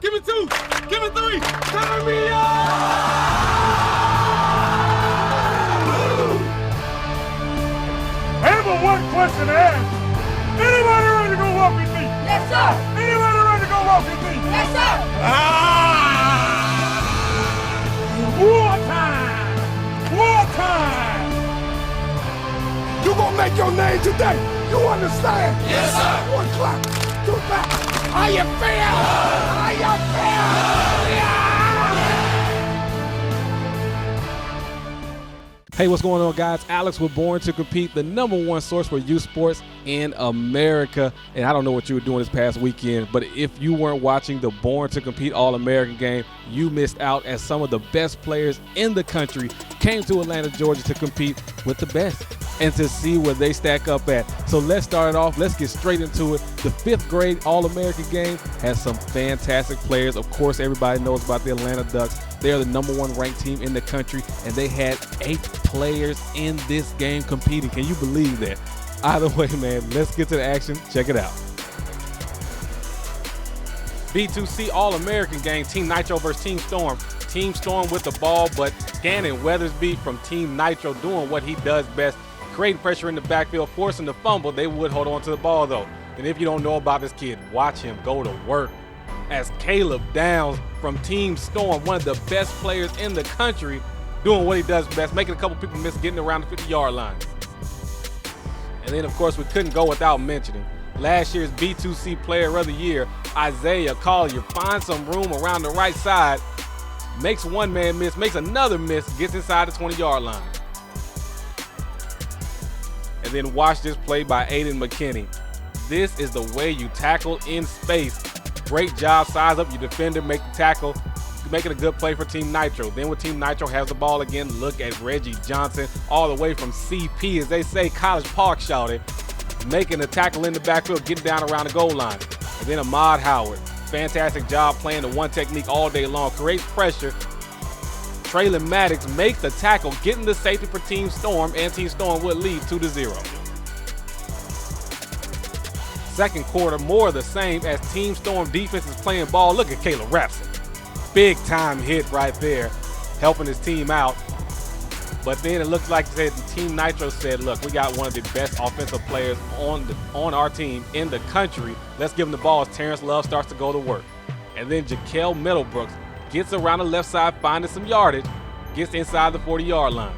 Give me 2. Give me 3. Turn me on! I have one question to ask. Anybody ready to go walk with me? Yes, sir. Anybody ready to go walk with me? Yes, sir. War time! War time! You gonna make your name today. You understand? Yes, sir. 1 o'clock, 2 o'clock. How you feel? How you feel? Yeah! Hey, what's going on, guys? Alex with Born to Compete, the #1 source for youth sports in America. And I don't know what you were doing this past weekend, but if you weren't watching the Born to Compete All-American game, you missed out, as some of the best players in the country came to Atlanta, Georgia to compete with the best and to see where they stack up at. So let's start it off. Let's get straight into it. The 5th grade All-American game has some fantastic players. Of course, everybody knows about the Atlanta Ducks. They're the #1 ranked team in the country, and they had 8 players in this game competing. Can you believe that? Either way, man, let's get to the action. Check it out. B2C All-American game, Team Nitro versus Team Storm. Team Storm with the ball, but Gannon Weathersby from Team Nitro doing what he does best, creating pressure in the backfield, forcing the fumble. They would hold on to the ball, though. And if you don't know about this kid, watch him go to work. As Caleb Downs from Team Storm, one of the best players in the country, doing what he does best, making a couple people miss, getting around the 50-yard line. And then, of course, we couldn't go without mentioning last year's B2C Player of the Year, Isaiah Collier, finds some room around the right side, makes one man miss, makes another miss, gets inside the 20-yard line. And then watch this play by Aiden McKinney. This is the way you tackle in space. Great job, size up your defender, make the tackle, making a good play for Team Nitro. Then when Team Nitro has the ball again, look at Reggie Johnson, all the way from CP, as they say, College Park shouted, making a tackle in the backfield, getting down around the goal line. And then Ahmad Howard, fantastic job playing the one technique all day long, creates pressure. Traylon Maddox makes the tackle, getting the safety for Team Storm, and Team Storm would lead 2-0. Second quarter, more of the same as Team Storm defense is playing ball. Look at Caleb Rapson. Big time hit right there, helping his team out. But then it looks like Team Nitro said, look, we got one of the best offensive players on our team in the country. Let's give him the ball as Terrence Love starts to go to work. And then Jaquel Middlebrooks gets around the left side, finding some yardage, gets inside the 40-yard line.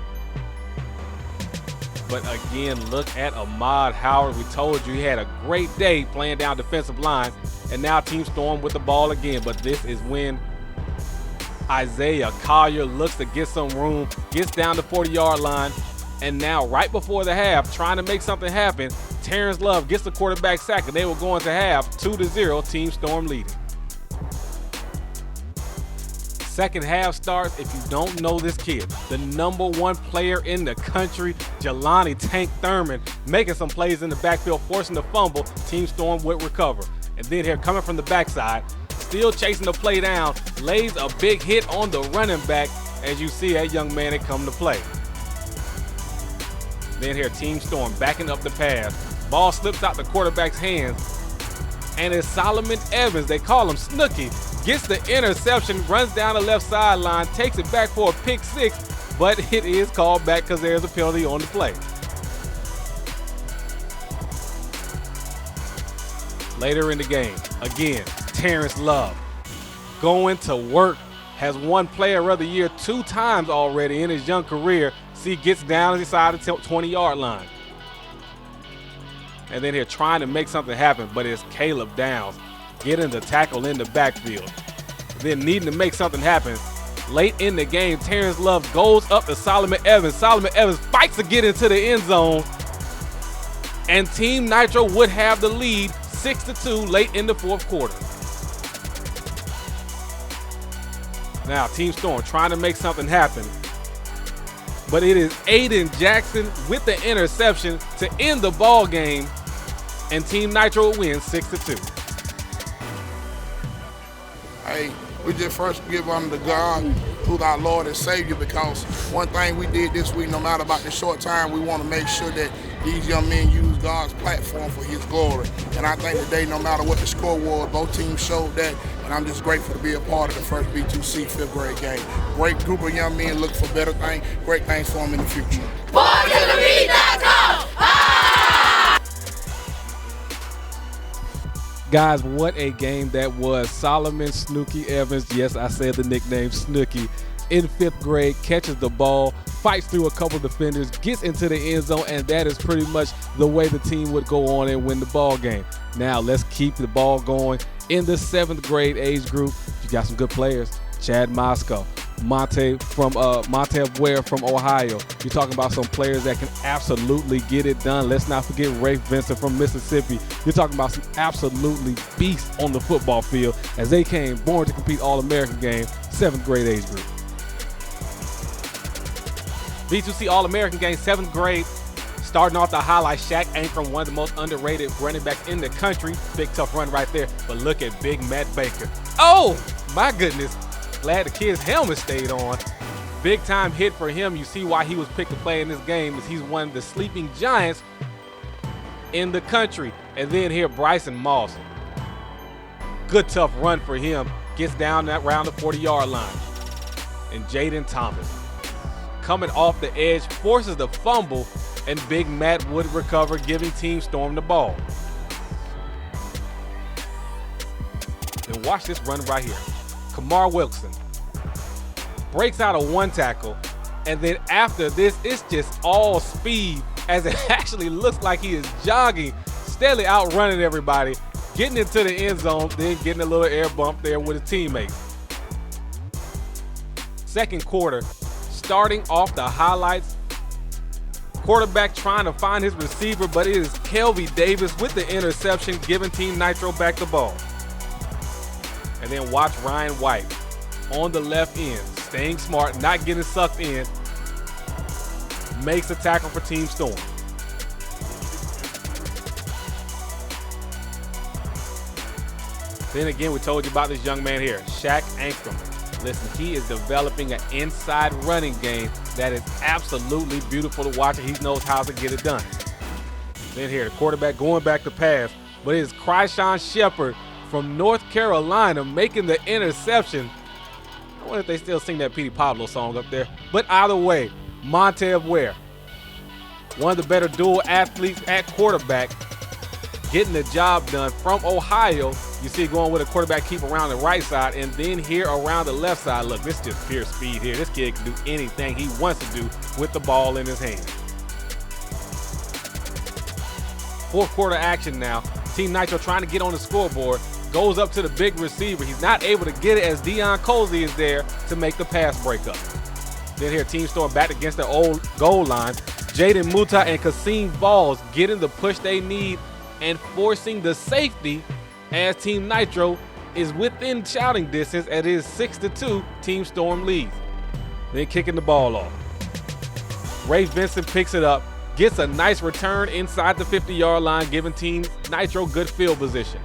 But again, look at Ahmad Howard. We told you he had a great day playing down defensive line. And now Team Storm with the ball again. But this is when Isaiah Collier looks to get some room, gets down the 40-yard line. And now right before the half, trying to make something happen, Terrence Love gets the quarterback sack, and they were going to have 2-0, Team Storm leading. Second half starts. If you don't know this kid, the #1 player in the country, Jelani Tank Thurman, making some plays in the backfield, forcing the fumble. Team Storm would recover. And then here, coming from the backside, still chasing the play down, lays a big hit on the running back. As you see, that young man had come to play. Then here, Team Storm backing up the pass. Ball slips out the quarterback's hands. And it's Solomon Evans, they call him Snooky, gets the interception, runs down the left sideline, takes it back for a pick 6, but it is called back because there's a penalty on the play. Later in the game, again, Terrence Love going to work, has won Player of the Year 2 times already in his young career. See, gets down inside the 20-yard line. And then here trying to make something happen, but it's Caleb Downs getting the tackle in the backfield. Then needing to make something happen. Late in the game, Terrence Love goes up to Solomon Evans. Solomon Evans fights to get into the end zone. And Team Nitro would have the lead 6-2 late in the 4th quarter. Now, Team Storm trying to make something happen. But it is Aiden Jackson with the interception to end the ball game. And Team Nitro wins 6-2. Hey, we just first give honor to God, who's our Lord and Savior, because one thing we did this week, no matter about the short time, we want to make sure that these young men use God's platform for his glory. And I think today, no matter what the score was, both teams showed that, and I'm just grateful to be a part of the first B2C 5th grade game. Great group of young men looking for better things, great things for them in the future. Guys, what a game that was. Solomon Snooky Evans, yes, I said the nickname Snooky, in 5th grade, catches the ball, fights through a couple defenders, gets into the end zone, and that is pretty much the way the team would go on and win the ball game. Now, let's keep the ball going. In the 7th grade age group, you got some good players. Chad Moscow, Montev Ware from Ohio. You're talking about some players that can absolutely get it done. Let's not forget Ray Vincent from Mississippi. You're talking about some absolutely beasts on the football field as they came born to compete All-American game, 7th grade age group. B2C All-American game, 7th grade. Starting off the highlight, Shaq Ankrum, one of the most underrated running backs in the country. Big tough run right there, but look at Big Matt Baker. Oh, my goodness. Glad the kid's helmet stayed on. Big time hit for him. You see why he was picked to play in this game, is he's one of the sleeping giants in the country. And then here, Bryson Moss. Good tough run for him. Gets down that around the 40-yard line. And Jaden Thomas, coming off the edge, forces the fumble, and Big Matt would recover, giving Team Storm the ball. Then watch this run right here. Kamar Wilson breaks out a 1 tackle, and then after this, it's just all speed, as it actually looks like he is jogging, steadily outrunning everybody, getting into the end zone, then getting a little air bump there with his teammates. Second quarter, starting off the highlights, quarterback trying to find his receiver, but it is Kelby Davis with the interception, giving Team Nitro back the ball. And then watch Ryan White on the left end, staying smart, not getting sucked in, makes a tackle for Team Storm. Then again, we told you about this young man here, Shaq Ankrum. Listen, he is developing an inside running game that is absolutely beautiful to watch, and he knows how to get it done. Then here, the quarterback going back to pass, but it is Cryshawn Shepard from North Carolina making the interception. I wonder if they still sing that Petey Pablo song up there. But either way, Montev Ware, one of the better dual athletes at quarterback, getting the job done from Ohio. You see going with a quarterback keep around the right side, and then here around the left side. Look, this is just pure speed here. This kid can do anything he wants to do with the ball in his hand. Fourth quarter action now. Team Nitro trying to get on the scoreboard. Goes up to the big receiver. He's not able to get it as Deion Colsey is there to make the pass breakup. Then here, Team Storm back against the old goal line. Jaden Muta and Kasim Balls getting the push they need and forcing the safety as Team Nitro is within shouting distance. It is 6-2, Team Storm leads. Then kicking the ball off. Ray Vincent picks it up, gets a nice return inside the 50-yard line, giving Team Nitro good field position.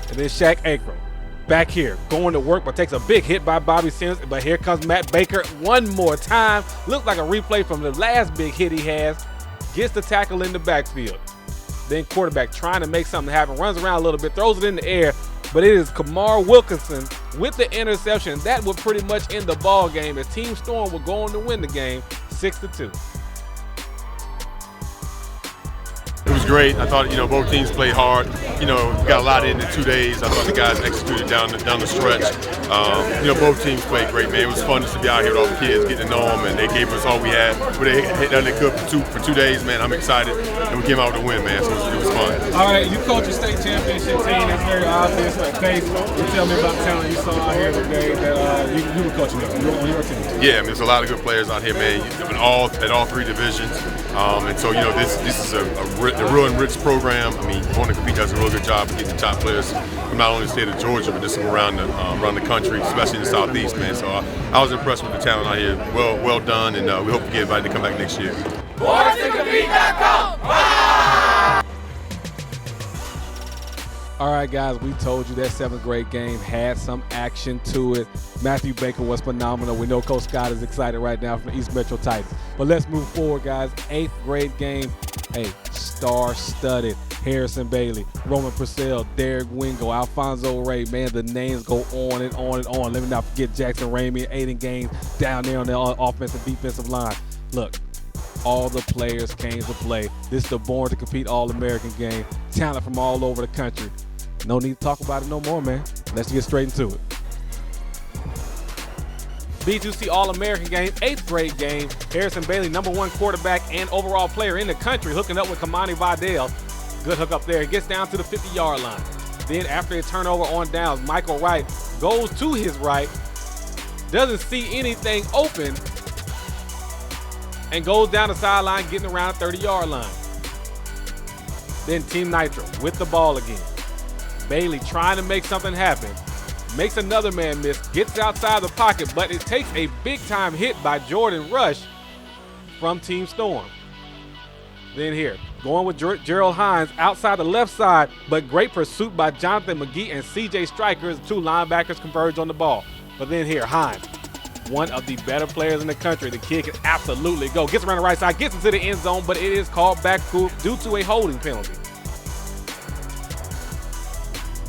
And then Shaq Ankrum back here going to work, but takes a big hit by Bobby Sims. But here comes Matt Baker one more time. Looks like a replay from the last big hit he has. Gets the tackle in the backfield. Then quarterback trying to make something happen, runs around a little bit, throws it in the air, but it is Kamar Wilkinson with the interception. That would pretty much end the ball game as Team Storm would go on to win the game 6-2. It was great. I thought, both teams played hard. We got a lot in 2 days. I thought the guys executed down the stretch. Both teams played great, man. It was fun just to be out here with all the kids, getting to know them, and they gave us all we had. But they done it good for 2 days, man. I'm excited, and we came out with a win, man. So it was fun. All right, you coach a state championship team. That's very obvious on face. You tell me about the talent you saw out here today that you were coaching on your team. Yeah, I mean, there's a lot of good players out here, man. At all 3 divisions. And so, this is a real enriched program. I mean, Born to Compete does a real good job of getting the top players from not only the state of Georgia, but just from around the country, especially in the Southeast, man. So I was impressed with the talent out here. Well done, and we hope to get invited to come back next year. All right, guys, we told you that 7th grade game had some action to it. Matthew Baker was phenomenal. We know Coach Scott is excited right now from the East Metro Titans. But let's move forward, guys. 8th grade game. Hey, star-studded. Harrison Bailey, Roman Purcell, Derek Wingo, Alfonso Ray. Man, the names go on and on and on. Let me not forget Jackson Ramey and Aiden Gaines down there on the offensive defensive line. Look, all the players came to play. This is the Born to Compete All-American game. Talent from all over the country. No need to talk about it no more, man. Let's get straight into it. B2C All-American game, 8th grade game. Harrison Bailey, #1 quarterback and overall player in the country, hooking up with Kamani Vidal. Good hook up there. He gets down to the 50-yard line. Then after a turnover on downs, Michael Wright goes to his right, doesn't see anything open, and goes down the sideline, getting around the 30-yard line. Then Team Nitro with the ball again. Bailey trying to make something happen. Makes another man miss, gets outside the pocket, but it takes a big-time hit by Jordan Rush from Team Storm. Then here, going with Gerald Hines outside the left side, but great pursuit by Jonathan McGee and C.J. Stryker as the two linebackers converge on the ball. But then here, Hines, one of the better players in the country. The kid can absolutely go. Gets around the right side, gets into the end zone, but it is called back due to a holding penalty.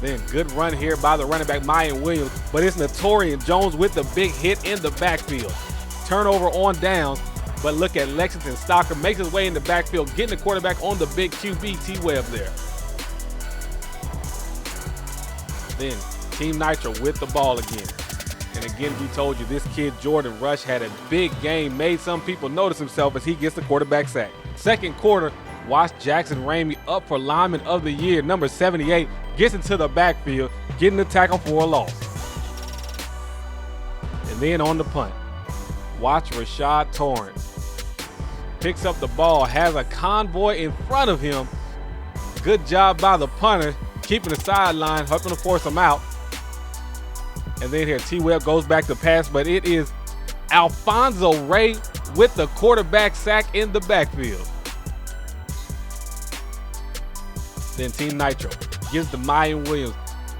Then good run here by the running back, Mayan Williams, but it's Notorian Jones with the big hit in the backfield. Turnover on downs, but look at Lexington Stocker makes his way in the backfield, getting the quarterback on the big QB T-Webb there. Then Team Nitro with the ball again. And again, we told you this kid Jordan Rush had a big game, made some people notice himself as he gets the quarterback sack. Second quarter, watch Jackson Ramey up for Lineman of the Year, number 78, gets into the backfield, getting the tackle for a loss. And then on the punt, watch Rashad Torrance. Picks up the ball, has a convoy in front of him. Good job by the punter, keeping the sideline, helping to force him out. And then here, T-Webb goes back to pass, but it is Alfonso Ray with the quarterback sack in the backfield. Then Team Nitro gives to Mayan Williams.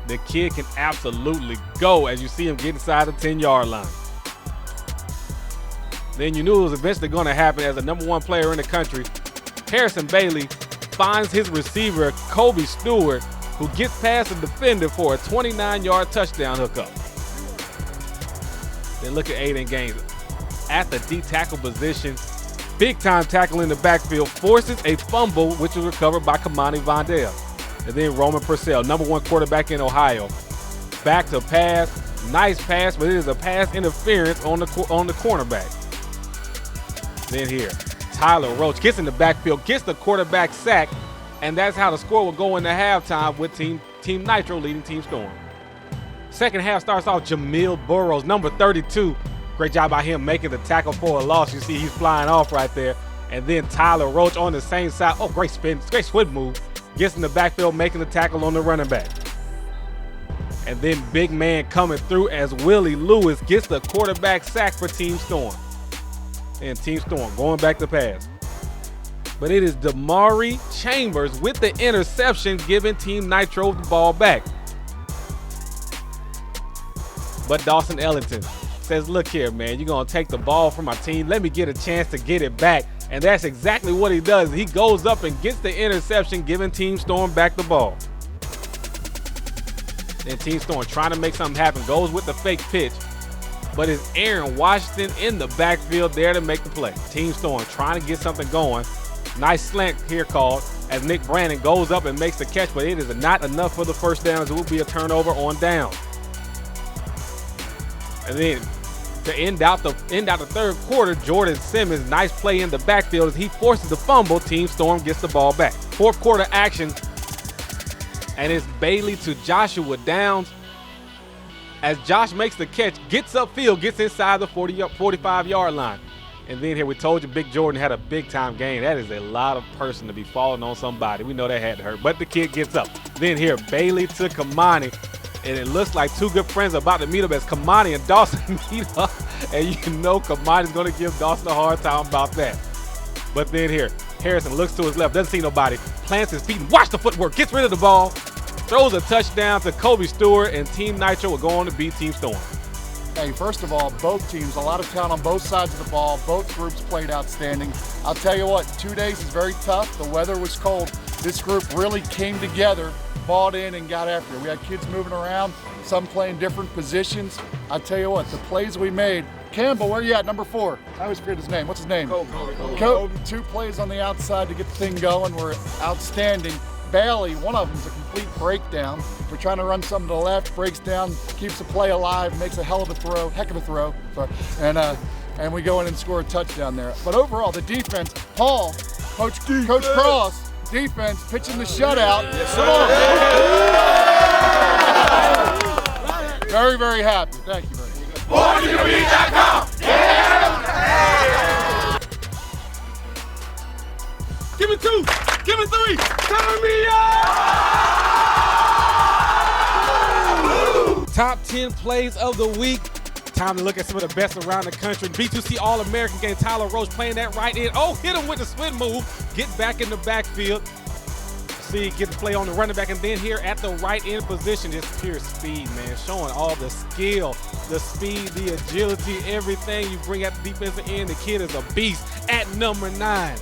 The kid can absolutely go as you see him get inside the 10-yard line. Then you knew it was eventually going to happen as the #1 player in the country. Harrison Bailey finds his receiver, Kobe Stewart, who gets past the defender for a 29-yard touchdown hookup. Then look at Aiden Gaines at the D-tackle position. Big-time tackle in the backfield, forces a fumble, which was recovered by Kamani Vidal. And then Roman Purcell, #1 quarterback in Ohio. Back to pass, nice pass, but it is a pass interference on the cornerback. Then here, Tyler Roach gets in the backfield, gets the quarterback sack, and that's how the score will go into halftime with Team Nitro leading Team Storm. Second half starts off Jamil Burrows, number 32. Great job by him making the tackle for a loss. You see he's flying off right there. And then Tyler Roach on the same side. Oh, great spin, great swim move. Gets in the backfield, making the tackle on the running back. And then big man coming through as Willie Lewis gets the quarterback sack for Team Storm. And Team Storm going back to pass. But it is Damari Chambers with the interception, giving Team Nitro the ball back. But Dawson Ellington says, look here, man, you're going to take the ball from my team. Let me get a chance to get it back. And that's exactly what he does. He goes up and gets the interception, giving Team Storm back the ball. Then Team Storm trying to make something happen, goes with the fake pitch. But it's Aaron Washington in the backfield there to make the play. Team Storm trying to get something going. Nice slant here called as Nick Brandon goes up and makes the catch, but it is not enough for the first down, as it will be a turnover on down. And then to end out the third quarter, Jordan Simmons, nice play in the backfield as he forces the fumble. Team Storm gets the ball back. Fourth quarter action, and it's Bailey to Joshua Downs. As Josh makes the catch, gets upfield, gets inside the 45-yard line. And then here, we told you Big Jordan had a big-time game. That is a lot of person to be falling on somebody. We know that had to hurt, but the kid gets up. Then here, Bailey to Kamani. And it looks like two good friends are about to meet up as Kamani and Dawson meet up. And you know Kamani's going to give Dawson a hard time about that. But then here, Harrison looks to his left, doesn't see nobody, plants his feet, and watch the footwork, gets rid of the ball, throws a touchdown to Kobe Stewart, and Team Nitro will go on to beat Team Storm. Hey, first of all, both teams, a lot of talent on both sides of the ball. Both groups played outstanding. I'll tell you what, 2 days is very tough. The weather was cold. This group really came together, bought in, and got after it. We had kids moving around, some playing different positions. I'll tell you what, the plays we made. Campbell, where you at? Number 4. I always forget his name. What's his name? Kobe. 2 plays on the outside to get the thing going were outstanding. Bailey, one of them's a complete breakdown. We're trying to run something to the left, breaks down, keeps the play alive, makes a heck of a throw. Sorry. And we go in and score a touchdown there. But overall, the defense, Paul, Coach Cross, defense, pitching the shutout. Come on. Very, very happy. Thank you very much. Give me 2. Give me 3. Turn me up! Top 10 plays of the week. Time to look at some of the best around the country. B2C All-American game, Tyler Roach playing that right end. Oh, hit him with the spin move. Get back in the backfield. See, get the play on the running back. And then here at the right end position, just pure speed, man. Showing all the skill, the speed, the agility, everything you bring at the defensive end. The kid is a beast at number 9.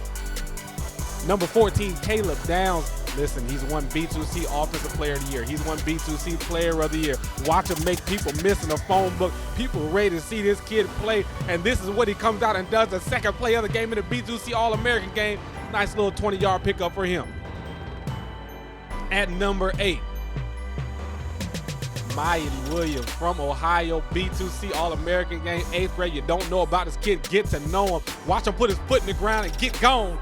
Number 14, Caleb Downs. Listen, he's won B2C Offensive Player of the Year. He's won B2C Player of the Year. Watch him make people miss in the phone book. People ready to see this kid play, and this is what he comes out and does. The second play of the game in the B2C All-American game. Nice little 20-yard pickup for him. At number 8, Mayan Williams from Ohio, B2C All-American game, 8th grade. You don't know about this kid, get to know him. Watch him put his foot in the ground and get gone.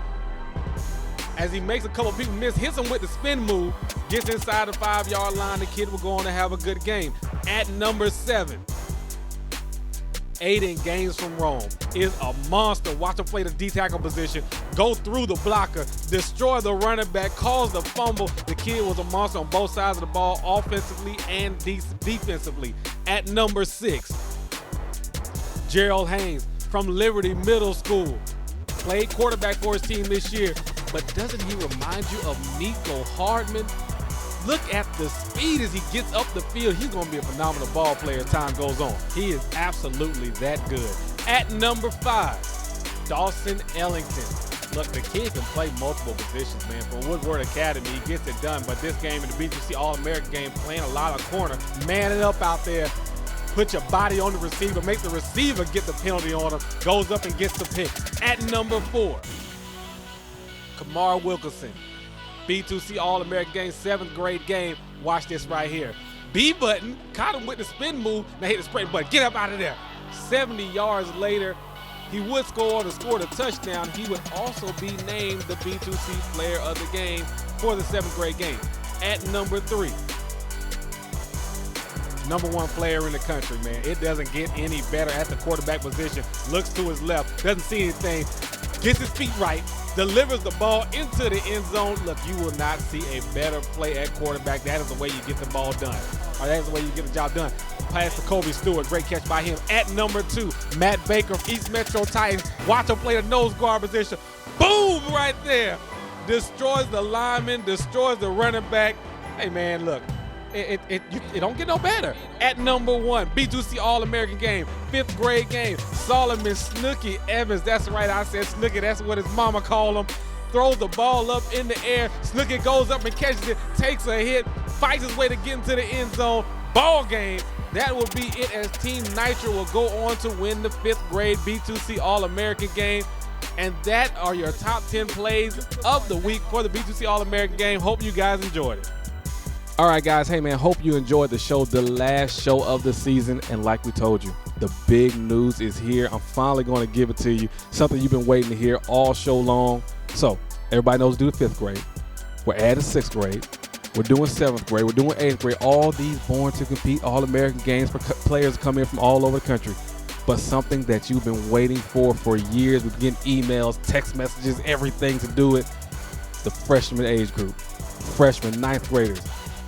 As he makes a couple people miss, hits him with the spin move, gets inside the 5-yard line, the kid will go on to have a good game. At number 7, Aiden Gaines from Rome is a monster. Watch him play the D-tackle position, go through the blocker, destroy the running back, cause the fumble. The kid was a monster on both sides of the ball, offensively and defensively. At number 6, Gerald Haynes from Liberty Middle School. Played quarterback for his team this year, but doesn't he remind you of Nico Hardman? Look at the speed as he gets up the field. He's going to be a phenomenal ball player as time goes on. He is absolutely that good. At number 5, Dawson Ellington. Look, the kid can play multiple positions, man. For Woodward Academy, he gets it done. But this game in the B2C All-American game, playing a lot of corner, manning up out there. Put your body on the receiver, make the receiver get the penalty on him, goes up and gets the pick. At number 4, Kamar Wilkerson, B2C All-American game, 7th grade game. Watch this right here. B button, caught him with the spin move, now hit the sprint button, get up out of there. 70 yards later, he would score to score the touchdown. He would also be named the B2C player of the game for the 7th grade game. At number 3, number 1 player in the country, man. It doesn't get any better at the quarterback position. Looks to his left, doesn't see anything, gets his feet right, delivers the ball into the end zone. Look, you will not see a better play at quarterback. That is the way you get the ball done. Or that is the way you get the job done. Pass to Kobe Stewart, great catch by him. At number 2, Matt Baker from East Metro Titans. Watch him play the nose guard position. Boom, right there. Destroys the lineman, destroys the running back. Hey, man, look. It don't get no better. At number 1, B2C All-American game, 5th grade game, Solomon Snooky Evans. That's right, I said Snooky. That's what his mama called him. Throws the ball up in the air. Snooky goes up and catches it, takes a hit, fights his way to get into the end zone. Ball game. That will be it, as Team Nitro will go on to win the 5th grade B2C All-American game. And that are your top 10 plays of the week for the B2C All-American game. Hope you guys enjoyed it. All right, guys. Hey, man, hope you enjoyed the show, the last show of the season. And like we told you, the big news is here. I'm finally going to give it to you, something you've been waiting to hear all show long. So everybody knows to do the 5th grade. We're adding 6th grade. We're doing 7th grade. We're doing 8th grade. All these born to compete All-American games for players come in from all over the country. But something that you've been waiting for years, we've been getting emails, text messages, everything to do it, the freshman age group. Freshmen, 9th graders.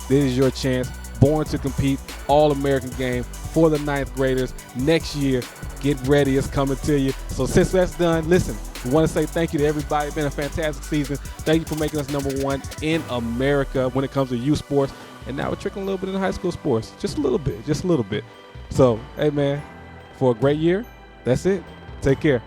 This is your chance. Born to compete, All-American game for the 9th graders next year. Get ready, it's coming to you. So since that's done, listen, we want to say thank you to everybody. It's been a fantastic season. Thank you for making us number 1 in America when it comes to youth sports. And now we're trickling a little bit into high school sports. Just a little bit. So, hey, man, for a great year. That's it. Take care.